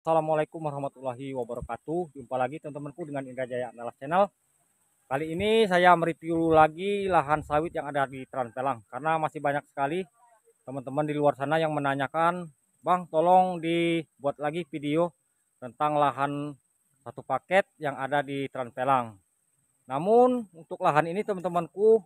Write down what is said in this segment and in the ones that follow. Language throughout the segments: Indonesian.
Assalamualaikum warahmatullahi wabarakatuh. Jumpa lagi teman-temanku dengan Indra Jaya Andalas Channel. Kali ini saya mereview lagi lahan sawit yang ada di Tranpelang, karena masih banyak sekali teman-teman di luar sana yang menanyakan, Bang, tolong dibuat lagi video tentang lahan satu paket yang ada di Tranpelang. Namun untuk lahan ini teman-temanku,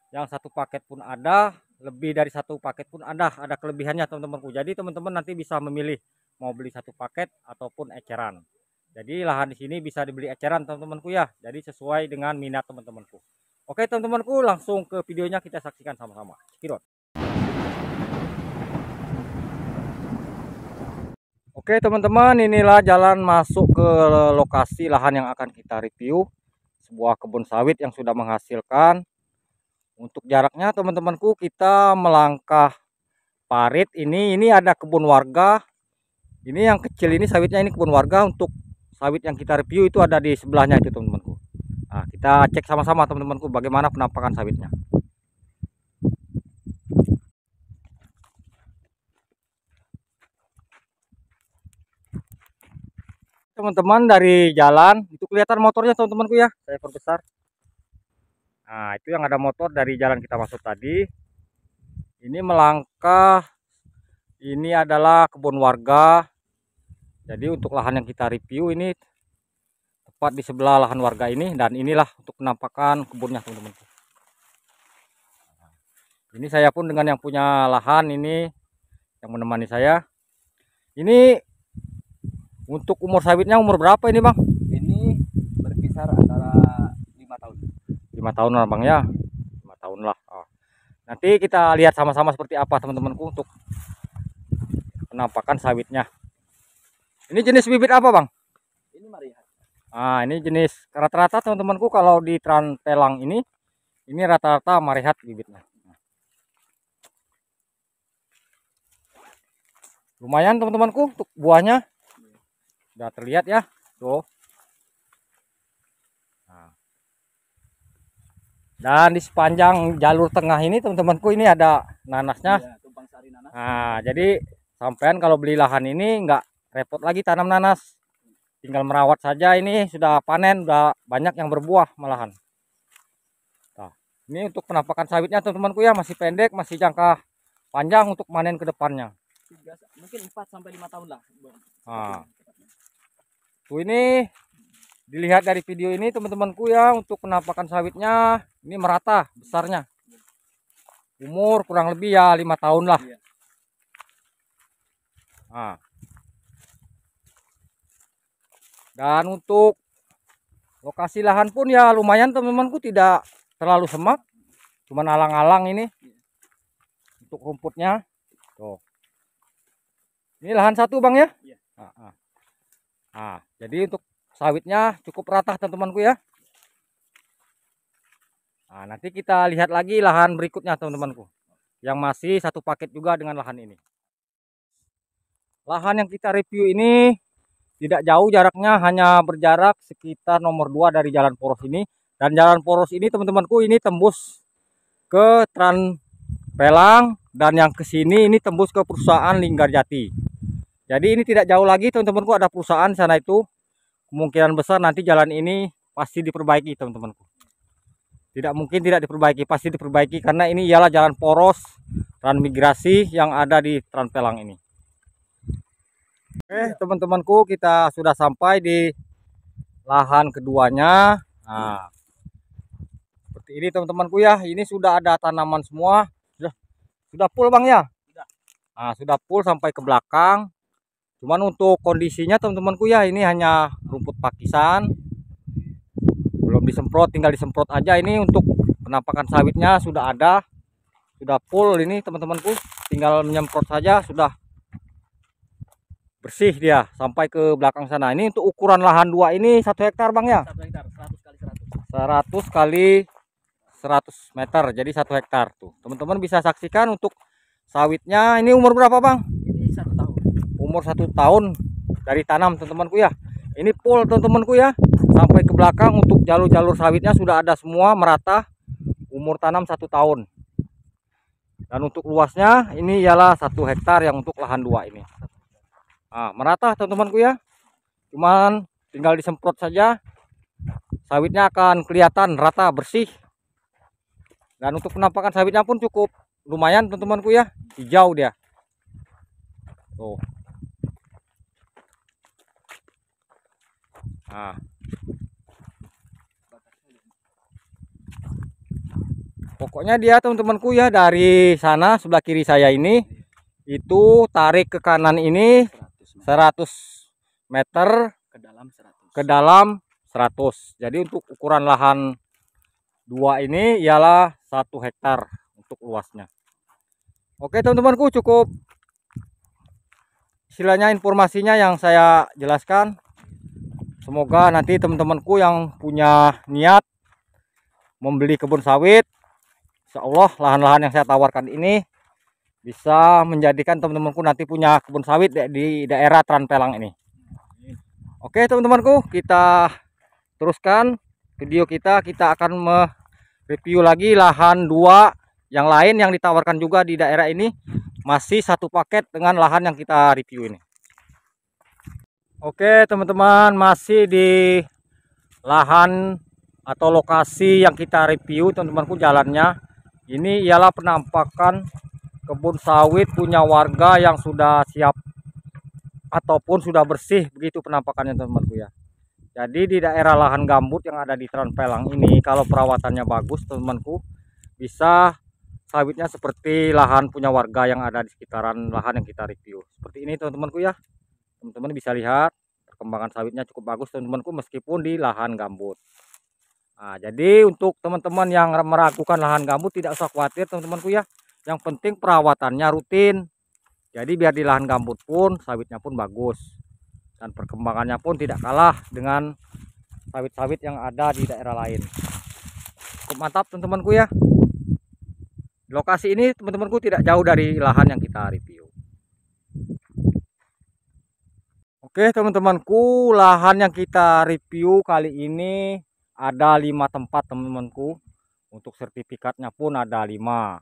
yang satu paket pun ada, lebih dari satu paket pun ada kelebihannya teman-temanku. Jadi teman-teman nanti bisa memilih mau beli satu paket ataupun eceran. Jadi lahan di sini bisa dibeli eceran teman-temanku ya. Jadi sesuai dengan minat teman-temanku. Oke teman-temanku, langsung ke videonya kita saksikan sama-sama. Cekidot. Oke teman-teman, inilah jalan masuk ke lokasi lahan yang akan kita review. Sebuah kebun sawit yang sudah menghasilkan. Untuk jaraknya teman-temanku, kita melangkah parit ini ada kebun warga. Ini yang kecil ini sawitnya, ini kebun warga. Untuk sawit yang kita review itu ada di sebelahnya itu teman-temanku. Nah, kita cek sama-sama teman-temanku bagaimana penampakan sawitnya. Teman-teman, dari jalan itu kelihatan motornya teman-temanku ya. Saya perbesar. Nah, itu yang ada motor dari jalan kita masuk tadi. Ini melangkah, ini adalah kebun warga. Jadi untuk lahan yang kita review ini tepat di sebelah lahan warga ini, dan inilah untuk penampakan kebunnya teman-teman. Ini saya pun dengan yang punya lahan ini yang menemani saya. Ini untuk umur sawitnya umur berapa ini Bang? Ini berkisar antara 5 tahun. 5 tahun lah Bang ya. 5 tahun lah. Nanti kita lihat sama-sama seperti apa teman-temanku untuk penampakan sawitnya. Ini jenis bibit apa Bang? Ini Marihat. Nah, ini jenis rata-rata teman-temanku kalau di Tranpelang ini rata-rata Marihat bibitnya. Lumayan teman-temanku untuk buahnya. Sudah terlihat ya. Tuh. Nah. Dan di sepanjang jalur tengah ini teman-temanku ini ada nanasnya. Ya, tumpang sari nanas. Nah, jadi sampean kalau beli lahan ini nggak repot lagi tanam nanas, tinggal merawat saja. Ini sudah panen, udah banyak yang berbuah malahan. Nah, ini untuk penampakan sawitnya teman-temanku ya, masih pendek, masih jangka panjang untuk panen ke depannya. Mungkin 4 sampai 5 tahun lah. Nah, tuh ini dilihat dari video ini teman-temanku ya, untuk penampakan sawitnya ini merata besarnya. Umur kurang lebih ya 5 tahun lah. Nah. Dan untuk lokasi lahan pun ya lumayan teman-temanku, tidak terlalu semak, cuman alang-alang ini untuk rumputnya. Tuh. Ini lahan satu Bang ya. Nah, jadi untuk sawitnya cukup rata teman-temanku ya. Nah, nanti kita lihat lagi lahan berikutnya teman-temanku, yang masih satu paket juga dengan lahan ini. Lahan yang kita review ini tidak jauh jaraknya, hanya berjarak sekitar nomor 2 dari jalan poros ini. Dan jalan poros ini teman-temanku ini tembus ke Tranpelang, dan yang kesini ini tembus ke perusahaan Linggarjati. Jadi ini tidak jauh lagi teman-temanku, ada perusahaan sana itu. Kemungkinan besar nanti jalan ini pasti diperbaiki teman-temanku. Tidak mungkin tidak diperbaiki, pasti diperbaiki, karena ini ialah jalan poros transmigrasi yang ada di Tranpelang ini. Oke teman-temanku, kita sudah sampai di lahan keduanya. Nah, seperti ini teman-temanku ya, ini sudah ada tanaman semua. Sudah full Bang ya. Nah, sudah full sampai ke belakang. Cuman untuk kondisinya teman-temanku ya, ini hanya rumput pakisan, belum disemprot, tinggal disemprot aja. Ini untuk penampakan sawitnya sudah ada, sudah full ini teman-temanku, tinggal menyemprot saja sudah bersih dia sampai ke belakang sana. Ini untuk ukuran lahan 2 ini 1 hektar Bang ya. 1 hektar 100 kali 100 kali 100 meter, jadi 1 hektar tuh. Teman-teman bisa saksikan untuk sawitnya. Ini umur berapa Bang? Ini 1 tahun. Umur 1 tahun dari tanam teman-temanku ya. Ini full teman-temanku ya, sampai ke belakang. Untuk jalur-jalur sawitnya sudah ada semua merata. Umur tanam 1 tahun. Dan untuk luasnya ini ialah 1 hektar yang untuk lahan 2 ini. Nah, merata teman-temanku ya. Cuman tinggal disemprot saja. Sawitnya akan kelihatan rata, bersih. Dan untuk penampakan sawitnya pun cukup lumayan teman-temanku ya. Hijau dia. Tuh. Nah. Pokoknya dia teman-temanku ya, dari sana sebelah kiri saya ini itu tarik ke kanan ini 100 meter ke dalam 100. Jadi untuk ukuran lahan 2 ini ialah 1 hektar untuk luasnya. Oke teman-temanku, cukup istilahnya informasinya yang saya jelaskan. Semoga nanti teman-temanku yang punya niat membeli kebun sawit, insya Allah lahan-lahan yang saya tawarkan ini bisa menjadikan teman-temanku nanti punya kebun sawit di daerah Tranpelang ini. Oke teman-temanku, kita teruskan video kita. Kita akan mereview lagi lahan 2 yang lain yang ditawarkan juga di daerah ini. Masih satu paket dengan lahan yang kita review ini. Oke teman-teman, masih di lahan atau lokasi yang kita review teman-temanku. Jalannya ini ialah penampakan kebun sawit punya warga yang sudah siap ataupun sudah bersih, begitu penampakannya teman-temanku ya. Jadi di daerah lahan gambut yang ada di Tranpelang ini, kalau perawatannya bagus teman-temanku, bisa sawitnya seperti lahan punya warga yang ada di sekitaran lahan yang kita review. Seperti ini teman-temanku ya. Teman-teman bisa lihat perkembangan sawitnya cukup bagus teman-temanku, meskipun di lahan gambut. Nah, jadi untuk teman-teman yang meragukan lahan gambut tidak usah khawatir teman-temanku ya. Yang penting perawatannya rutin. Jadi biar di lahan gambut pun sawitnya pun bagus. Dan perkembangannya pun tidak kalah dengan sawit-sawit yang ada di daerah lain. Cukup mantap teman-temanku ya. Lokasi ini teman-temanku tidak jauh dari lahan yang kita review. Oke teman-temanku, lahan yang kita review kali ini ada 5 tempat teman-temanku. Untuk sertifikatnya pun ada 5.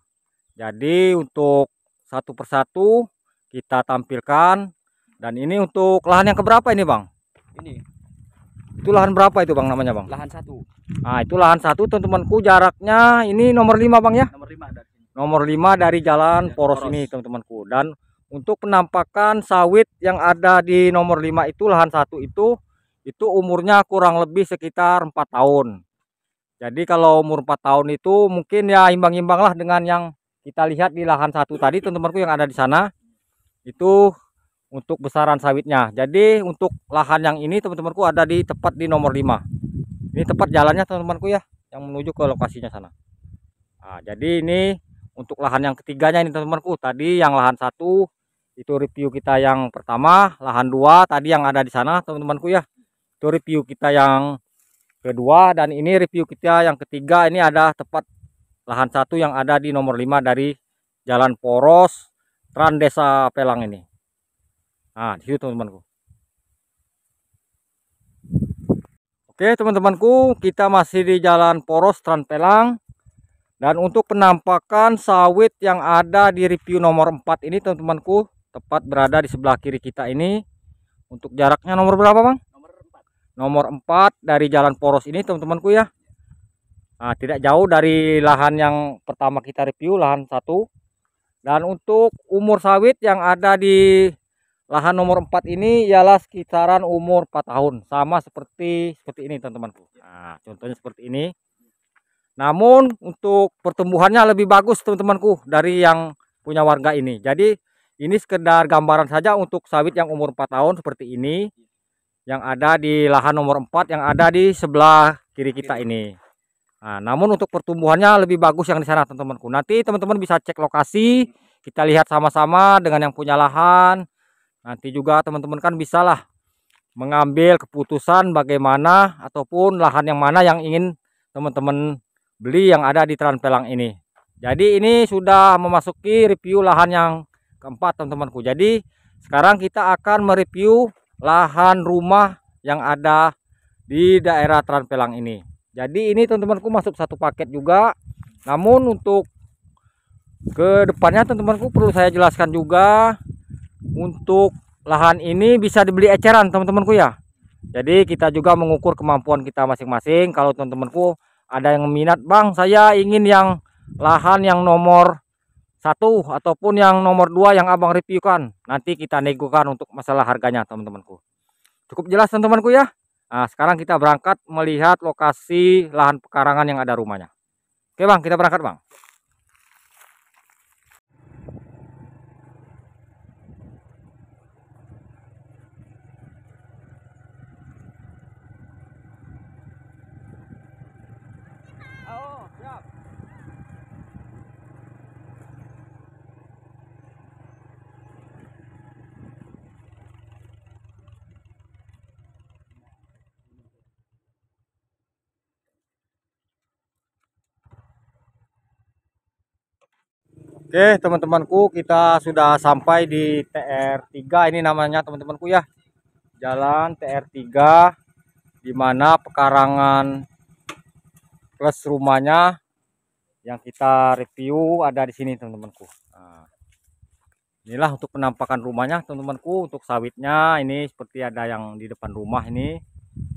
Jadi untuk satu persatu kita tampilkan. Dan ini untuk lahan yang keberapa ini bang? Ini. Itu lahan berapa itu bang namanya bang? Lahan 1. Nah itu lahan 1 teman-temanku, jaraknya ini nomor 5 bang ya? Nomor 5 dari sini. Nomor 5 dari jalan Ya, poros ini teman-temanku. Dan untuk penampakan sawit yang ada di nomor 5 itu, lahan 1 itu umurnya kurang lebih sekitar 4 tahun. Jadi kalau umur 4 tahun itu mungkin ya imbang-imbang lah dengan yang kita lihat di lahan 1 tadi teman-temanku yang ada di sana. Itu untuk besaran sawitnya. Jadi untuk lahan yang ini teman-temanku ada di tepat di nomor 5. Ini tepat jalannya teman-temanku ya, yang menuju ke lokasinya sana. Nah, jadi ini untuk lahan yang ketiganya ini teman-temanku. Tadi yang lahan 1 itu review kita yang pertama, lahan 2 tadi yang ada di sana teman-temanku ya. Itu review kita yang kedua, dan ini review kita yang ketiga. Ini ada tepat lahan 1 yang ada di nomor 5 dari jalan poros Trans Desa Pelang ini. Nah, di situ teman-temanku. Oke teman-temanku, kita masih di jalan poros Trans Pelang. Dan untuk penampakan sawit yang ada di review nomor 4 ini teman-temanku, tepat berada di sebelah kiri kita ini. Untuk jaraknya nomor berapa bang? Nomor 4 dari jalan poros ini teman-temanku ya. Nah, tidak jauh dari lahan yang pertama kita review, lahan 1. Dan untuk umur sawit yang ada di lahan nomor 4 ini ialah sekitaran umur 4 tahun. Sama seperti ini teman-temanku. Nah, contohnya seperti ini. Namun untuk pertumbuhannya lebih bagus teman-temanku dari yang punya warga ini. Jadi ini sekedar gambaran saja untuk sawit yang umur 4 tahun seperti ini, yang ada di lahan nomor 4 yang ada di sebelah kiri kita ini. Nah, namun untuk pertumbuhannya lebih bagus yang di sana teman-temanku. Nanti teman-teman bisa cek lokasi, kita lihat sama-sama dengan yang punya lahan. Nanti juga teman-teman kan bisalah mengambil keputusan bagaimana ataupun lahan yang mana yang ingin teman-teman beli yang ada di Tranpelang ini. Jadi ini sudah memasuki review lahan yang keempat teman-temanku. Jadi sekarang kita akan mereview lahan rumah yang ada di daerah Tranpelang ini. Jadi ini teman-temanku masuk satu paket juga. Namun untuk ke depannya teman-temanku perlu saya jelaskan juga, untuk lahan ini bisa dibeli eceran teman-temanku ya. Jadi kita juga mengukur kemampuan kita masing-masing. Kalau teman-temanku ada yang minat, bang saya ingin yang lahan yang nomor 1 ataupun yang nomor 2 yang abang reviewkan, nanti kita negokan untuk masalah harganya teman-temanku. Cukup jelas teman-temanku ya. Nah sekarang kita berangkat melihat lokasi lahan pekarangan yang ada rumahnya. Oke bang, kita berangkat bang. Oh, siap. Oke teman-temanku, kita sudah sampai di TR3 ini namanya teman-temanku ya. Jalan TR3 di mana pekarangan plus rumahnya yang kita review ada di sini teman-temanku. Nah, inilah untuk penampakan rumahnya teman-temanku. Untuk sawitnya ini seperti ada yang di depan rumah ini.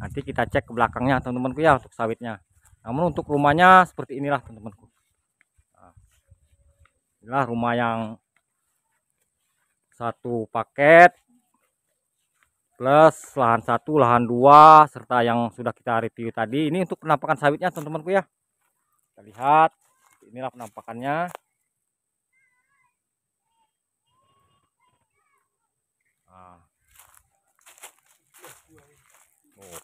Nanti kita cek ke belakangnya teman-temanku ya untuk sawitnya. Namun untuk rumahnya seperti inilah teman-temanku. Inilah rumah yang satu paket plus lahan 1, lahan 2 serta yang sudah kita review tadi. Ini untuk penampakan sawitnya teman-temanku ya. Kita lihat inilah penampakannya. Nah. Oh.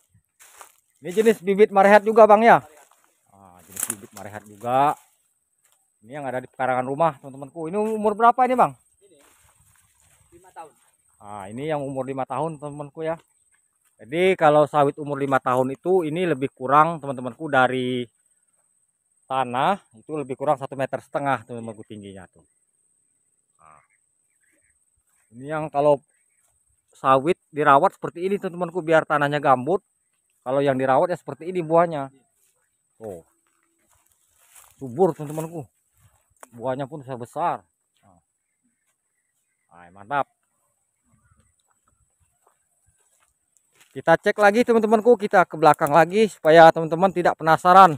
Ini jenis bibit marehat juga bang ya. Nah, jenis bibit marehat juga. Ini yang ada di pekarangan rumah teman-temanku. Ini umur berapa ini bang? Ini 5 tahun. Nah, ini yang umur 5 tahun teman-temanku ya. Jadi kalau sawit umur 5 tahun itu ini lebih kurang teman-temanku dari tanah itu lebih kurang 1,5 meter teman-temanku tingginya tuh. Nah, ini yang kalau sawit dirawat seperti ini teman-temanku biar tanahnya gambut. Kalau yang dirawat ya seperti ini buahnya. Tuh. Subur teman-temanku. Buahnya pun besar. Nah, mantap. Kita cek lagi teman-temanku, kita ke belakang lagi supaya teman-teman tidak penasaran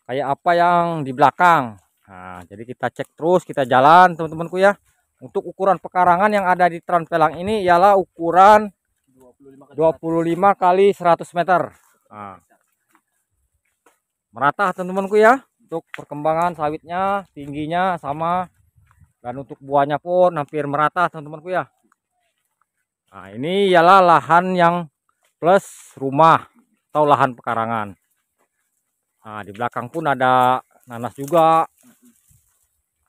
kayak apa yang di belakang. Nah, jadi kita cek terus, kita jalan teman-temanku ya. Untuk ukuran pekarangan yang ada di Tranpelang ini ialah ukuran 25 kali 100 meter. Nah, merata teman-temanku ya. Untuk perkembangan sawitnya tingginya sama, dan untuk buahnya pun hampir merata teman-temanku ya. Nah ini ialah lahan yang plus rumah atau lahan pekarangan. Nah di belakang pun ada nanas juga.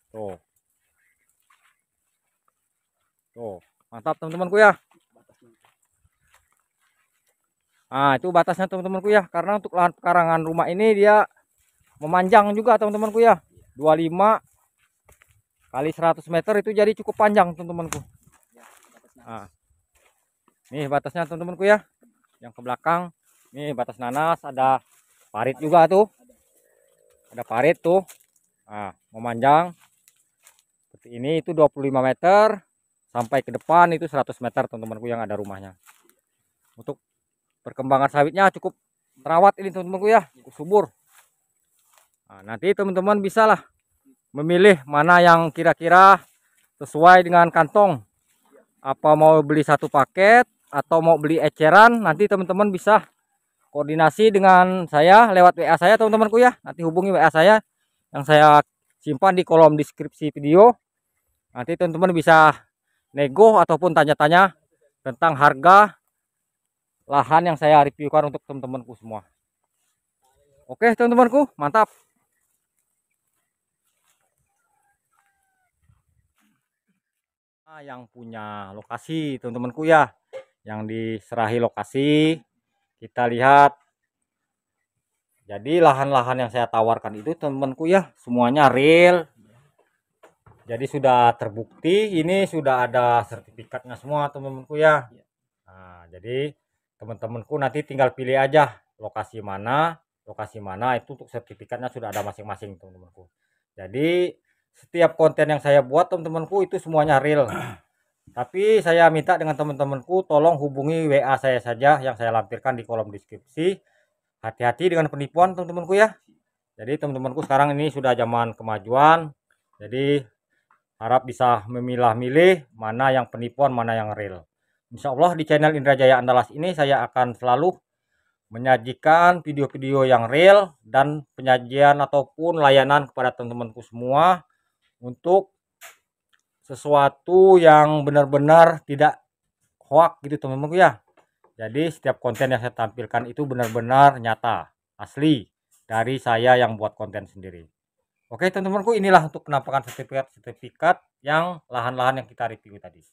Tuh. Tuh, mantap teman-temanku ya. Nah itu batasnya teman-temanku ya. Karena untuk lahan pekarangan rumah ini dia memanjang juga teman-temanku ya. 25 kali 100 meter itu jadi cukup panjang teman-temanku. Nah, nih batasnya teman-temanku ya. Yang ke belakang nih batas nanas, ada parit juga tuh. Ada parit tuh. Nah, memanjang seperti ini itu 25 meter sampai ke depan itu 100 meter teman-temanku yang ada rumahnya. Untuk perkembangan sawitnya cukup terawat ini teman-temanku ya, cukup subur. Nah, nanti teman-teman bisalah memilih mana yang kira-kira sesuai dengan kantong. Apa mau beli satu paket atau mau beli eceran, nanti teman-teman bisa koordinasi dengan saya lewat WA saya teman-temanku ya. Nanti hubungi WA saya yang saya simpan di kolom deskripsi video. Nanti teman-teman bisa nego ataupun tanya-tanya tentang harga lahan yang saya reviewkan untuk teman-temanku semua. Oke teman-temanku, mantap. Yang punya lokasi teman-temanku ya, yang diserahi lokasi, kita lihat. Jadi lahan-lahan yang saya tawarkan itu teman-temanku ya semuanya real. Jadi sudah terbukti, ini sudah ada sertifikatnya semua teman-temanku ya. Nah, jadi teman-temanku nanti tinggal pilih aja lokasi mana itu untuk sertifikatnya sudah ada masing-masing teman-temanku. Jadi setiap konten yang saya buat teman-temanku itu semuanya real. Tapi saya minta dengan teman-temanku tolong hubungi WA saya saja yang saya lampirkan di kolom deskripsi. Hati-hati dengan penipuan teman-temanku ya. Jadi teman-temanku sekarang ini sudah zaman kemajuan. Jadi harap bisa memilah-milih mana yang penipuan, mana yang real. Insya Allah di channel Indra Jaya Andalas ini saya akan selalu menyajikan video-video yang real dan penyajian ataupun layanan kepada teman-temanku semua untuk sesuatu yang benar-benar tidak hoax gitu teman-temanku ya. Jadi setiap konten yang saya tampilkan itu benar-benar nyata, asli dari saya yang buat konten sendiri. Oke teman-temanku, inilah untuk penampakan sertifikat yang lahan-lahan yang kita review tadi.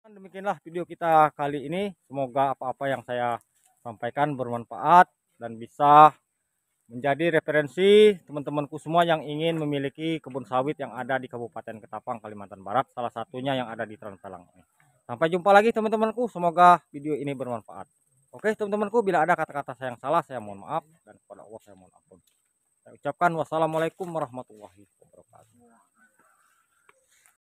Demikianlah video kita kali ini. Semoga apa-apa yang saya sampaikan bermanfaat dan bisa menjadi referensi teman-temanku semua yang ingin memiliki kebun sawit yang ada di Kabupaten Ketapang, Kalimantan Barat, salah satunya yang ada di Transalang. Sampai jumpa lagi teman-temanku, semoga video ini bermanfaat. Oke teman-temanku, bila ada kata-kata saya yang salah saya mohon maaf, dan kepada Allah saya mohon ampun. Saya ucapkan wassalamualaikum warahmatullahi wabarakatuh.